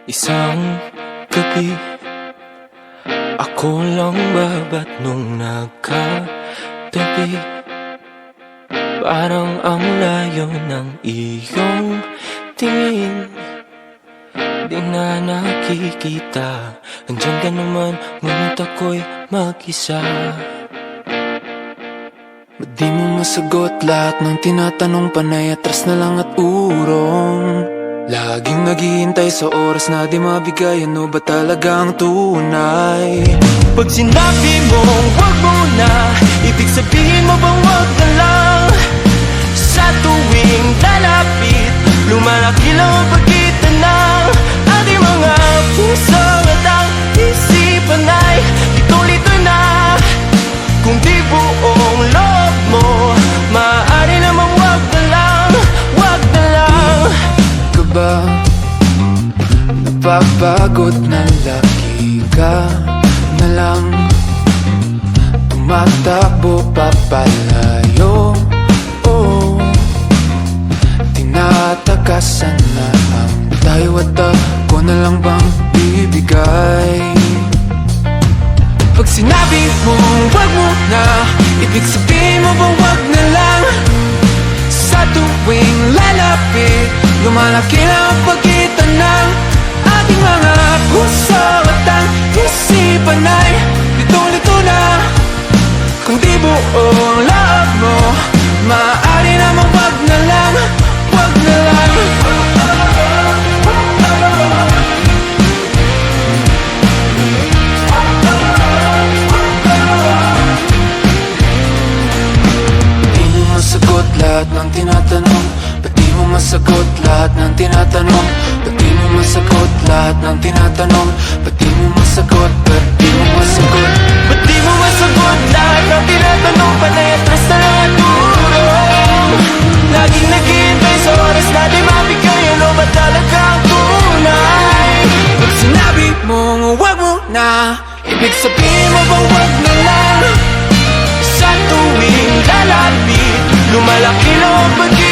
Isang gabi, ako lang babat nung nagkatabi. Parang ang layo ng iyong tingin, di na nakikita. Andyan ka naman, ngunit ako'y mag-isa. Ba't di mo masagot lahat ng tinatanong? Panay atras na lang at urong. Laging naghihintay sa oras na di mabigay. Ano ba talagang tunay? Pag sinabi mong wag mo na, ibig sabihin mo bang wag na lang? Sa tuwing lalapit, lumalaki lang ang pagitan ng ating mga puso at ang isipan ay lito-lito na. Kung di buong loob mo, maaari namang wag na lang, wag na lang. Ka ba napapagod na lagi ka na lang tumatakbo papalayo? Oh, tinatakasan na ang tayo at ako na lang bang bibigay? Pag sinabi mong wag mo na, ibig sabihin mo bang wag na lang? Sa tuwing lalapit, lumalaki lang ang pagitan ng ating mga puso at ang isipan ay lito-lito na. Kung di buong loob mo, maaari namang wag na lang, wag na lang. Lahat ng tinatanong, ba't di mo masagot lahat ng tinatanong? Ba't di mo masagot lahat ng tinatanong? Ba't di mo masagot, ba't di mo masagot? Ba't di mo masagot lahat ng tinatanong? Panay atras na lang at urong. Laging naghihintay sa oras na di mabigay. Ano ba talaga ang tunay? Pag sinabi mong wag mo na, ibig sabihin mo bang wag na lang? Sa tuwing lalapit, lumalaki lang ang pagitan